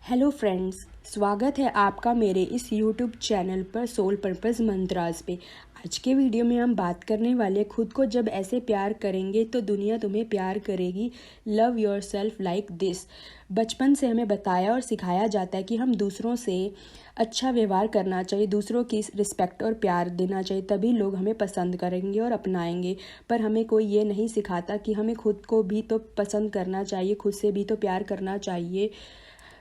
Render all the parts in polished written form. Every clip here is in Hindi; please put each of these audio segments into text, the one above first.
हेलो फ्रेंड्स, स्वागत है आपका मेरे इस यूट्यूब चैनल पर सोल पर्पस मंत्रास पे। आज के वीडियो में हम बात करने वाले खुद को जब ऐसे प्यार करेंगे तो दुनिया तुम्हें प्यार करेगी। Love your self like this. बचपन से हमें बताया और सिखाया जाता है कि हम दूसरों से अच्छा व्यवहार करना चाहिए, दूसरों की रिस्पेक्ट और प्यार देना चाहिए, तभी लोग हमें पसंद करेंगे और अपनाएंगे। पर हमें कोई ये नहीं सिखाता कि हमें खुद को भी तो पसंद करना चाहिए, खुद से भी तो प्यार करना चाहिए।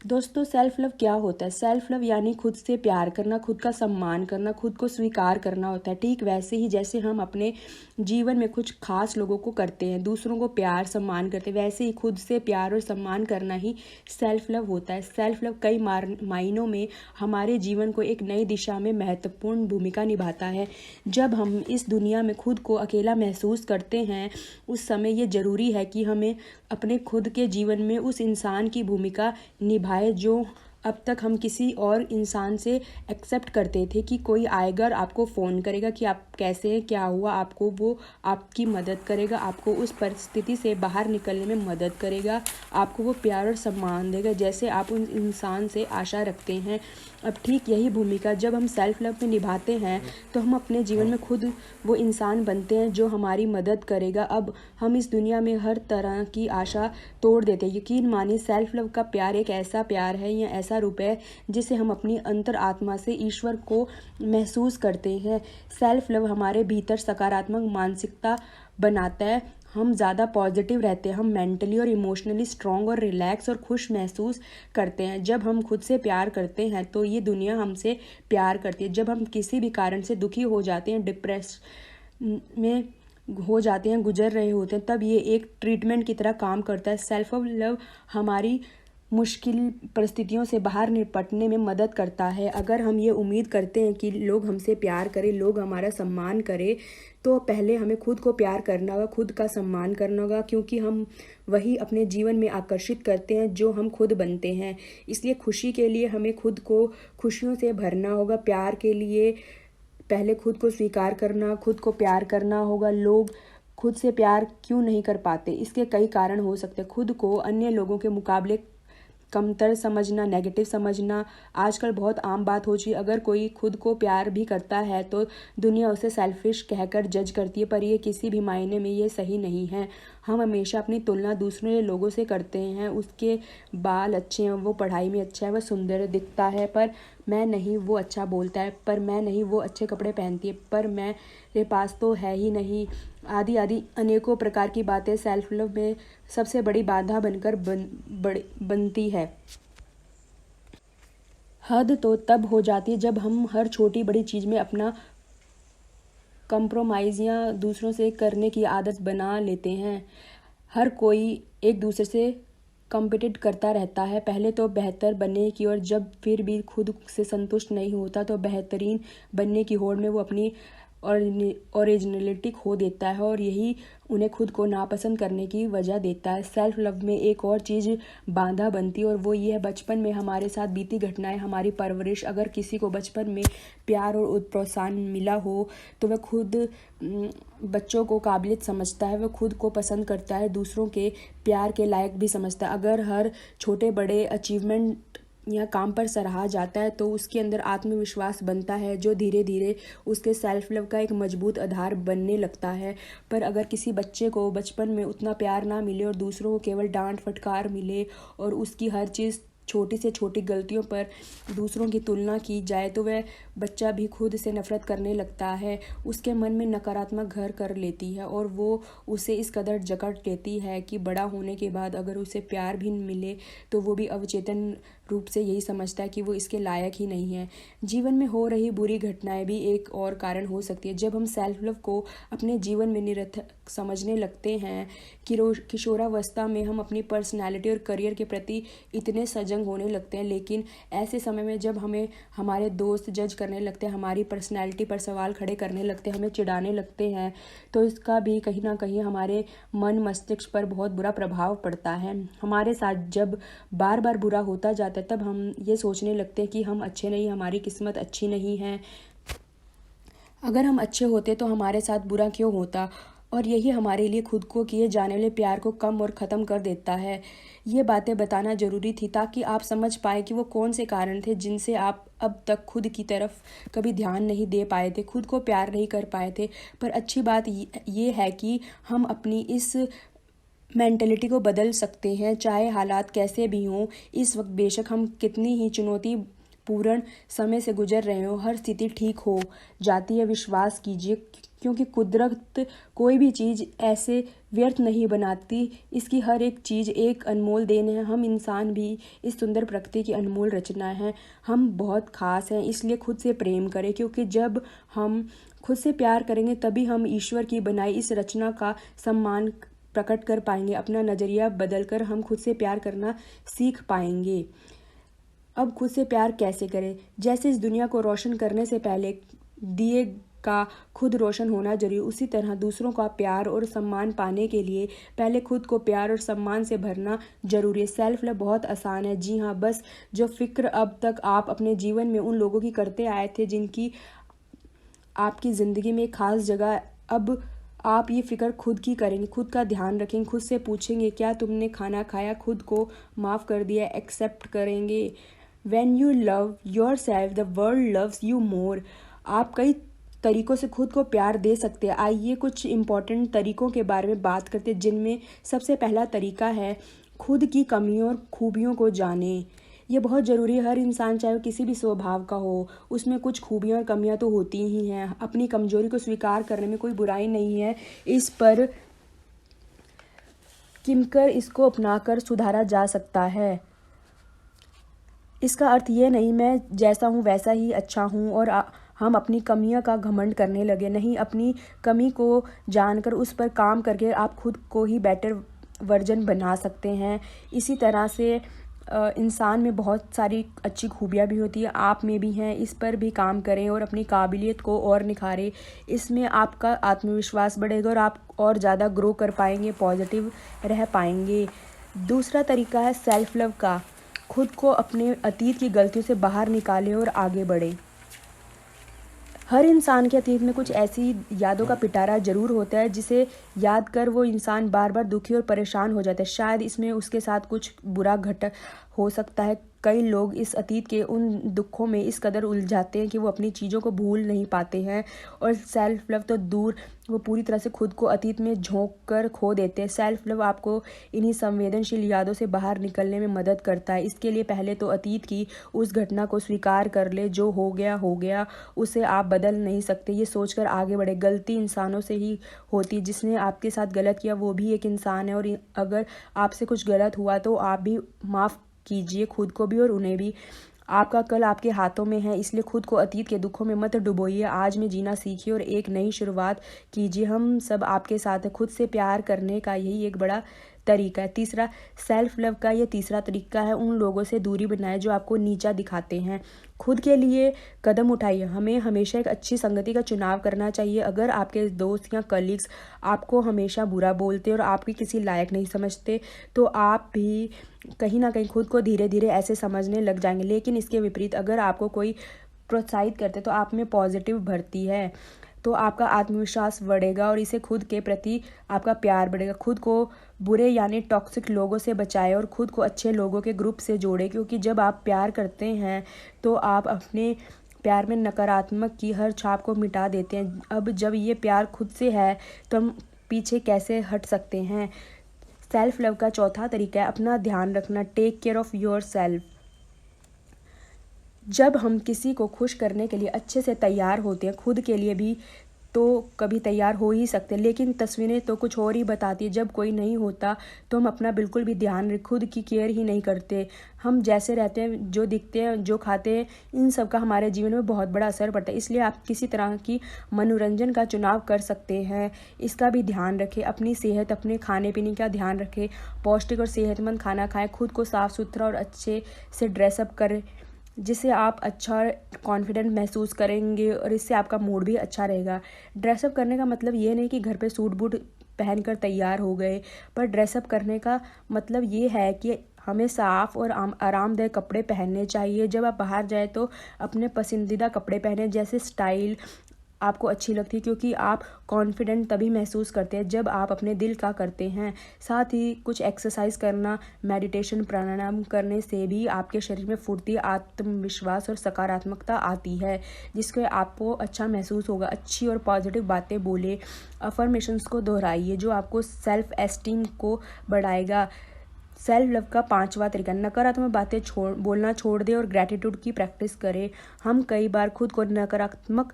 दोस्तों, सेल्फ लव क्या होता है? सेल्फ लव यानी खुद से प्यार करना, खुद का सम्मान करना, खुद को स्वीकार करना होता है। ठीक वैसे ही जैसे हम अपने जीवन में कुछ खास लोगों को करते हैं, दूसरों को प्यार सम्मान करते हैं, वैसे ही खुद से प्यार और सम्मान करना ही सेल्फ लव होता है। सेल्फ लव कई मायनों में हमारे जीवन को एक नई दिशा में महत्वपूर्ण भूमिका निभाता है। जब हम इस दुनिया में खुद को अकेला महसूस करते हैं, उस समय ये ज़रूरी है कि हमें अपने खुद के जीवन में उस इंसान की भूमिका निभाए जो अब तक हम किसी और इंसान से एक्सेप्ट करते थे कि कोई आएगा और आपको फ़ोन करेगा कि आप कैसे हैं, क्या हुआ, आपको वो आपकी मदद करेगा, आपको उस परिस्थिति से बाहर निकलने में मदद करेगा, आपको वो प्यार और सम्मान देगा जैसे आप उन इंसान से आशा रखते हैं। अब ठीक यही भूमिका जब हम सेल्फ लव में निभाते हैं तो हम अपने जीवन में खुद वो इंसान बनते हैं जो हमारी मदद करेगा। अब हम इस दुनिया में हर तरह की आशा तोड़ देते हैं। यकीन मानिए, सेल्फ लव का प्यार एक ऐसा प्यार है या ऐसा रूप है जिसे हम अपनी अंतर आत्मा से ईश्वर को महसूस करते हैं। सेल्फ लव हमारे भीतर सकारात्मक मानसिकता बनाता है। हम ज़्यादा पॉजिटिव रहते हैं, हम मेंटली और इमोशनली स्ट्रॉन्ग और रिलैक्स और खुश महसूस करते हैं। जब हम खुद से प्यार करते हैं तो ये दुनिया हमसे प्यार करती है। जब हम किसी भी कारण से दुखी हो जाते हैं, डिप्रेस में हो जाते हैं, गुजर रहे होते हैं, तब ये एक ट्रीटमेंट की तरह काम करता है। सेल्फ लव हमारी मुश्किल परिस्थितियों से बाहर निपटने में मदद करता है। अगर हम ये उम्मीद करते हैं कि लोग हमसे प्यार करें, लोग हमारा सम्मान करें, तो पहले हमें खुद को प्यार करना होगा, खुद का सम्मान करना होगा, क्योंकि हम वही अपने जीवन में आकर्षित करते हैं जो हम खुद बनते हैं। इसलिए खुशी के लिए हमें खुद को खुशियों से भरना होगा। प्यार के लिए पहले खुद को स्वीकार करना, खुद को प्यार करना होगा। लोग खुद से प्यार क्यों नहीं कर पाते? इसके कई कारण हो सकते हैं। खुद को अन्य लोगों के मुकाबले कमतर समझना, नेगेटिव समझना आजकल बहुत आम बात हो चुकी है। अगर कोई खुद को प्यार भी करता है तो दुनिया उसे सेल्फिश कहकर जज करती है, पर ये किसी भी मायने में ये सही नहीं है। हम हमेशा अपनी तुलना दूसरे लोगों से करते हैं। उसके बाल अच्छे हैं, वो पढ़ाई में अच्छा है, वह सुंदर दिखता है, पर मैं नहीं, वो अच्छा बोलता है, पर मैं नहीं, वो अच्छे कपड़े पहनती है, पर मेरे पास तो है ही नहीं। आदि आदि अनेकों प्रकार की बातें सेल्फ लव में सबसे बड़ी बाधा बनकर बनती है। हद तो तब हो जाती है जब हम हर छोटी बड़ी चीज़ में अपना कंप्रोमाइज़ या दूसरों से करने की आदत बना लेते हैं। हर कोई एक दूसरे से कॉम्पिटिट करता रहता है, पहले तो बेहतर बनने की, और जब फिर भी खुद से संतुष्ट नहीं होता तो बेहतरीन बनने की होड़ में वो अपनी ओरिजिनलिटी खो देता है, और यही उन्हें खुद को नापसंद करने की वजह देता है। सेल्फ लव में एक और चीज़ बाधा बनती है, और वो ये है बचपन में हमारे साथ बीती घटनाएं, हमारी परवरिश। अगर किसी को बचपन में प्यार और प्रोत्साहन मिला हो तो वह खुद बच्चों को काबिलियत समझता है, वह खुद को पसंद करता है, दूसरों के प्यार के लायक भी समझता है। अगर हर छोटे बड़े अचीवमेंट या काम पर सराहा जाता है तो उसके अंदर आत्मविश्वास बनता है, जो धीरे धीरे उसके सेल्फ लव का एक मजबूत आधार बनने लगता है। पर अगर किसी बच्चे को बचपन में उतना प्यार ना मिले और दूसरों को केवल डांट फटकार मिले और उसकी हर चीज़ छोटी से छोटी गलतियों पर दूसरों की तुलना की जाए तो वह बच्चा भी खुद से नफरत करने लगता है। उसके मन में नकारात्मक घर कर लेती है और वो उसे इस कदर जकड़ लेती है कि बड़ा होने के बाद अगर उसे प्यार भी मिले तो वो भी अवचेतन रूप से यही समझता है कि वो इसके लायक ही नहीं है। जीवन में हो रही बुरी घटनाएं भी एक और कारण हो सकती है। जब हम सेल्फ लव को अपने जीवन में निरर्थक समझने लगते हैं, किशोरावस्था में हम अपनी पर्सनैलिटी और करियर के प्रति इतने सजग होने लगते हैं, लेकिन ऐसे समय में जब हमें हमारे दोस्त जज करने लगते हैं, हमारी पर्सनैलिटी पर सवाल खड़े करने लगते हैं, हमें चिढ़ाने लगते हैं, तो इसका भी कहीं ना कहीं हमारे मन मस्तिष्क पर बहुत बुरा प्रभाव पड़ता है। हमारे साथ जब बार बार बुरा होता जाता है तब हम ये सोचने लगते हैं कि हम अच्छे नहीं, हमारी किस्मत अच्छी नहीं है। अगर हम अच्छे होते तो हमारे साथ बुरा क्यों होता? और यही हमारे लिए खुद को किए जाने वाले प्यार को कम और ख़त्म कर देता है। ये बातें बताना ज़रूरी थी ताकि आप समझ पाएँ कि वो कौन से कारण थे जिनसे आप अब तक खुद की तरफ कभी ध्यान नहीं दे पाए थे, खुद को प्यार नहीं कर पाए थे। पर अच्छी बात ये है कि हम अपनी इस मेंटलिटी को बदल सकते हैं, चाहे हालात कैसे भी हों। इस वक्त बेशक हम कितनी ही चुनौतीपूर्ण समय से गुजर रहे हों, हर स्थिति ठीक हो जाती है, विश्वास कीजिए। क्योंकि कुदरत कोई भी चीज़ ऐसे व्यर्थ नहीं बनाती, इसकी हर एक चीज़ एक अनमोल देन है। हम इंसान भी इस सुंदर प्रकृति की अनमोल रचना है। हम बहुत ख़ास हैं, इसलिए खुद से प्रेम करें, क्योंकि जब हम खुद से प्यार करेंगे तभी हम ईश्वर की बनाई इस रचना का सम्मान प्रकट कर पाएंगे। अपना नज़रिया बदलकर हम खुद से प्यार करना सीख पाएंगे। अब खुद से प्यार कैसे करें? जैसे इस दुनिया को रोशन करने से पहले दिए का खुद रोशन होना जरूरी, उसी तरह दूसरों का प्यार और सम्मान पाने के लिए पहले खुद को प्यार और सम्मान से भरना जरूरी है। सेल्फ लव बहुत आसान है, जी हाँ, बस जो फिक्र अब तक आप अपने जीवन में उन लोगों की करते आए थे जिनकी आपकी ज़िंदगी में एक खास जगह, अब आप ये फ़िक्र खुद की करेंगे, खुद का ध्यान रखेंगे, खुद से पूछेंगे क्या तुमने खाना खाया, खुद को माफ़ कर दिया, एक्सेप्ट करेंगे। When you love yourself, the world loves you more। आप कई तरीक़ों से खुद को प्यार दे सकते हैं। आइए कुछ इम्पॉर्टेंट तरीक़ों के बारे में बात करते हैं, जिनमें सबसे पहला तरीका है खुद की कमियों और खूबियों को जानें। ये बहुत ज़रूरी है। हर इंसान चाहे वो किसी भी स्वभाव का हो, उसमें कुछ खूबियाँ और कमियाँ तो होती ही हैं। अपनी कमज़ोरी को स्वीकार करने में कोई बुराई नहीं है, इस पर किमकर इसको अपनाकर सुधारा जा सकता है। इसका अर्थ ये नहीं मैं जैसा हूँ वैसा ही अच्छा हूँ और हम अपनी कमियों का घमंड करने लगे। नहीं, अपनी कमी को जानकर उस पर काम करके आप खुद को ही बेटर वर्जन बना सकते हैं। इसी तरह से इंसान में बहुत सारी अच्छी खूबियाँ भी होती है, आप में भी हैं, इस पर भी काम करें और अपनी काबिलियत को और निखारें। इसमें आपका आत्मविश्वास बढ़ेगा और आप और ज़्यादा ग्रो कर पाएंगे, पॉजिटिव रह पाएंगे। दूसरा तरीका है सेल्फ लव का। खुद को अपने अतीत की गलतियों से बाहर निकालें और आगे बढ़ें। हर इंसान के अतीत में कुछ ऐसी यादों का पिटारा ज़रूर होता है जिसे याद कर वो इंसान बार बार दुखी और परेशान हो जाता है। शायद इसमें उसके साथ कुछ बुरा घट हो सकता है। कई लोग इस अतीत के उन दुखों में इस कदर उलझाते हैं कि वो अपनी चीज़ों को भूल नहीं पाते हैं, और सेल्फ लव तो दूर, वो पूरी तरह से खुद को अतीत में झोंक कर खो देते हैं। सेल्फ लव आपको इन्हीं संवेदनशील यादों से बाहर निकलने में मदद करता है। इसके लिए पहले तो अतीत की उस घटना को स्वीकार कर ले, जो हो गया, उसे आप बदल नहीं सकते, ये सोचकर आगे बढ़े। गलती इंसानों से ही होती, जिसने आपके साथ गलत किया वो भी एक इंसान है, और अगर आपसे कुछ गलत हुआ तो आप भी माफ़ कीजिए, खुद को भी और उन्हें भी। आपका कल आपके हाथों में है, इसलिए खुद को अतीत के दुखों में मत डुबोइए। आज में जीना सीखिए और एक नई शुरुआत कीजिए। हम सब आपके साथ हैं। खुद से प्यार करने का यही एक बड़ा तरीका है। तीसरा, सेल्फ लव का ये तीसरा तरीका है, उन लोगों से दूरी बनाए जो आपको नीचा दिखाते हैं। खुद के लिए कदम उठाइए। हमें हमेशा एक अच्छी संगति का चुनाव करना चाहिए। अगर आपके दोस्त या कलीग्स आपको हमेशा बुरा बोलते और आपकी किसी लायक नहीं समझते, तो आप भी कहीं ना कहीं खुद को धीरे धीरे ऐसे समझने लग जाएंगे। लेकिन इसके विपरीत अगर आपको कोई प्रोत्साहित करते तो आप में पॉजिटिव भरती है, तो आपका आत्मविश्वास बढ़ेगा और इसे खुद के प्रति आपका प्यार बढ़ेगा। खुद को बुरे यानी टॉक्सिक लोगों से बचाएं और खुद को अच्छे लोगों के ग्रुप से जोड़ें, क्योंकि जब आप प्यार करते हैं तो आप अपने प्यार में नकारात्मक की हर छाप को मिटा देते हैं। अब जब ये प्यार खुद से है तो हम पीछे कैसे हट सकते हैं। सेल्फ लव का चौथा तरीका है अपना ध्यान रखना। Take care of your self. जब हम किसी को खुश करने के लिए अच्छे से तैयार होते हैं, खुद के लिए भी तो कभी तैयार हो ही सकते हैं, लेकिन तस्वीरें तो कुछ और ही बताती है। जब कोई नहीं होता तो हम अपना बिल्कुल भी ध्यान खुद की केयर ही नहीं करते। हम जैसे रहते हैं, जो दिखते हैं, जो खाते हैं, इन सब का हमारे जीवन में बहुत बड़ा असर पड़ता है। इसलिए आप किसी तरह की मनोरंजन का चुनाव कर सकते हैं, इसका भी ध्यान रखें। अपनी सेहत, अपने खाने पीने का ध्यान रखें, पौष्टिक और सेहतमंद खाना खाएं, खुद को साफ़ सुथरा और अच्छे से ड्रेसअप करें, जिससे आप अच्छा कॉन्फिडेंट महसूस करेंगे और इससे आपका मूड भी अच्छा रहेगा। ड्रेसअप करने का मतलब ये नहीं कि घर पे सूट बूट पहनकर तैयार हो गए, पर ड्रेसअप करने का मतलब ये है कि हमें साफ़ और आरामदायक कपड़े पहनने चाहिए। जब आप बाहर जाए तो अपने पसंदीदा कपड़े पहने, जैसे स्टाइल आपको अच्छी लगती है, क्योंकि आप कॉन्फिडेंट तभी महसूस करते हैं जब आप अपने दिल का करते हैं। साथ ही कुछ एक्सरसाइज करना, मेडिटेशन, प्राणायाम करने से भी आपके शरीर में फुर्ती, आत्मविश्वास और सकारात्मकता आती है, जिसके आपको अच्छा महसूस होगा। अच्छी और पॉजिटिव बातें बोले, अफर्मेशंस को दोहराइए जो आपको सेल्फ एस्टीम को बढ़ाएगा। सेल्फ लव का 5वां तरीका, नकारात्मक बातें बोलना छोड़ दें और ग्रैटिट्यूड की प्रैक्टिस करें। हम कई बार खुद को नकारात्मक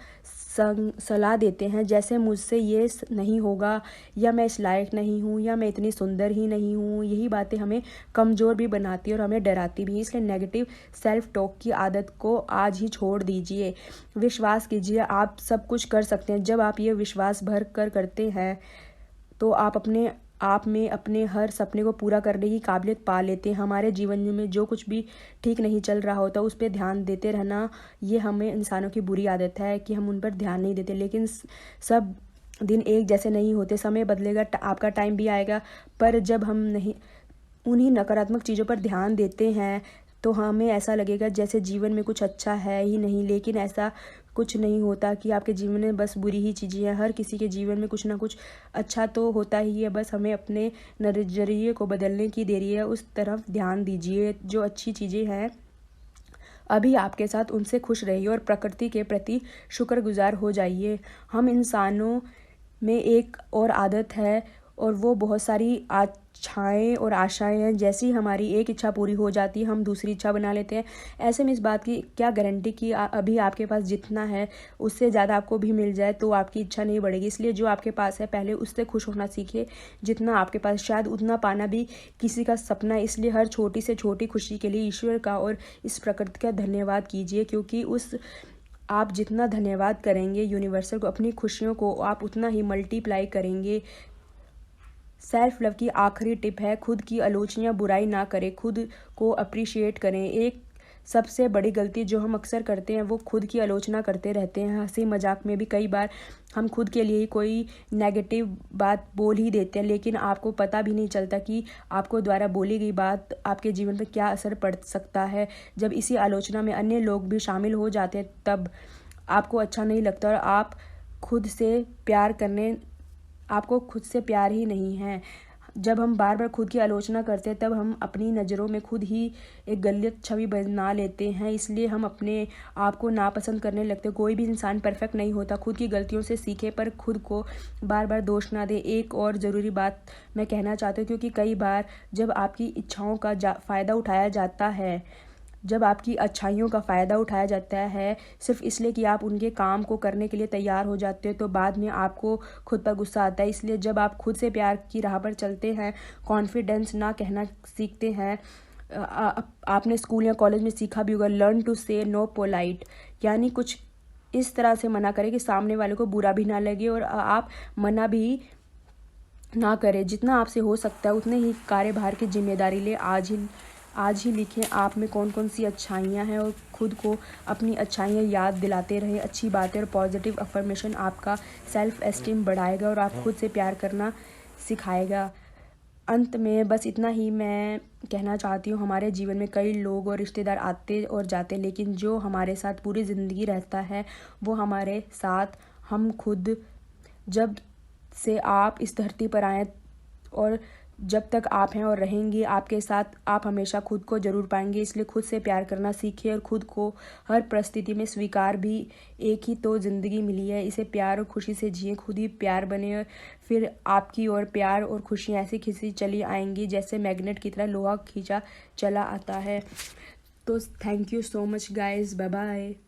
सलाह देते हैं, जैसे मुझसे ये नहीं होगा, या मैं इस लायक नहीं हूँ, या मैं इतनी सुंदर ही नहीं हूँ। यही बातें हमें कमज़ोर भी बनाती और हमें डराती भी। इसलिए नेगेटिव सेल्फ टॉक की आदत को आज ही छोड़ दीजिए। विश्वास कीजिए आप सब कुछ कर सकते हैं। जब आप ये विश्वास भर कर करते हैं तो आप में अपने हर सपने को पूरा करने की काबिलियत पा लेते हैं। हमारे जीवन में जो कुछ भी ठीक नहीं चल रहा होता उस पर ध्यान देते रहना, ये हमें इंसानों की बुरी आदत है कि हम उन पर ध्यान नहीं देते। लेकिन सब दिन एक जैसे नहीं होते, समय बदलेगा, आपका टाइम भी आएगा। पर जब हम नहीं उन्हीं नकारात्मक चीज़ों पर ध्यान देते हैं तो हमें ऐसा लगेगा जैसे जीवन में कुछ अच्छा है ही नहीं। लेकिन ऐसा कुछ नहीं होता कि आपके जीवन में बस बुरी ही चीज़ें हैं। हर किसी के जीवन में कुछ ना कुछ अच्छा तो होता ही है। बस हमें अपने नज़रिए को बदलने की देरी है। उस तरफ ध्यान दीजिए। जो अच्छी चीज़ें हैं अभी आपके साथ, उनसे खुश रहिए और प्रकृति के प्रति शुक्रगुजार हो जाइए। हम इंसानों में एक और आदत है और वो बहुत सारी इच्छाएँ और आशाएं हैं। जैसी हमारी एक इच्छा पूरी हो जाती है हम दूसरी इच्छा बना लेते हैं। ऐसे में इस बात की क्या गारंटी कि अभी आपके पास जितना है उससे ज़्यादा आपको भी मिल जाए तो आपकी इच्छा नहीं बढ़ेगी। इसलिए जो आपके पास है पहले उससे खुश होना सीखिए जितना आपके पास, शायद उतना पाना भी किसी का सपना है। इसलिए हर छोटी से छोटी खुशी के लिए ईश्वर का और इस प्रकृति का धन्यवाद कीजिए, क्योंकि आप जितना धन्यवाद करेंगे यूनिवर्सल को, अपनी खुशियों को आप उतना ही मल्टीप्लाई करेंगे। सेल्फ लव की आखिरी टिप है, खुद की आलोचना, बुराई ना करें, खुद को अप्रिशिएट करें। एक सबसे बड़ी गलती जो हम अक्सर करते हैं वो खुद की आलोचना करते रहते हैं। हंसी मजाक में भी कई बार हम खुद के लिए कोई नेगेटिव बात बोल ही देते हैं, लेकिन आपको पता भी नहीं चलता कि आपको द्वारा बोली गई बात आपके जीवन पर क्या असर पड़ सकता है। जब इसी आलोचना में अन्य लोग भी शामिल हो जाते हैं तब आपको अच्छा नहीं लगता और आपको खुद से प्यार ही नहीं है। जब हम बार बार खुद की आलोचना करते हैं तब हम अपनी नज़रों में खुद ही एक गलत छवि बना लेते हैं। इसलिए हम अपने आप को नापसंद करने लगते हैं। कोई भी इंसान परफेक्ट नहीं होता। खुद की गलतियों से सीखे पर खुद को बार बार दोष ना दे। एक और ज़रूरी बात मैं कहना चाहती हूँ, क्योंकि कई बार जब आपकी इच्छाओं का फ़ायदा उठाया जाता है, जब आपकी अच्छाइयों का फ़ायदा उठाया जाता है सिर्फ इसलिए कि आप उनके काम को करने के लिए तैयार हो जाते हो, तो बाद में आपको खुद पर गुस्सा आता है। इसलिए जब आप खुद से प्यार की राह पर चलते हैं, कॉन्फिडेंस ना कहना सीखते हैं, आपने स्कूल या कॉलेज में सीखा भी होगा, लर्न टू से नो पोलाइट, यानी कुछ इस तरह से मना करें कि सामने वाले को बुरा भी ना लगे और आप मना भी ना करें। जितना आपसे हो सकता है उतने ही कार्यभार की जिम्मेदारी ले। आज ही लिखें आप में कौन कौन सी अच्छाइयाँ हैं और खुद को अपनी अच्छाइयाँ याद दिलाते रहें। अच्छी बातें और पॉजिटिव अफर्मेशन आपका सेल्फ एस्टीम बढ़ाएगा और आप खुद से प्यार करना सिखाएगा। अंत में बस इतना ही मैं कहना चाहती हूँ, हमारे जीवन में कई लोग और रिश्तेदार आते और जाते, लेकिन जो हमारे साथ पूरी ज़िंदगी रहता है वो हमारे साथ हम खुद। जब से आप इस धरती पर आए और जब तक आप हैं और रहेंगे आपके साथ, आप हमेशा खुद को ज़रूर पाएंगे। इसलिए खुद से प्यार करना सीखिए और खुद को हर परिस्थिति में स्वीकार भी। एक ही तो ज़िंदगी मिली है, इसे प्यार और खुशी से जिए। खुद ही प्यार बने और फिर आपकी और प्यार और खुशी ऐसी खिंची चली आएंगी जैसे मैग्नेट की तरह लोहा खींचा चला आता है। तो thank you so much guys, bye bye.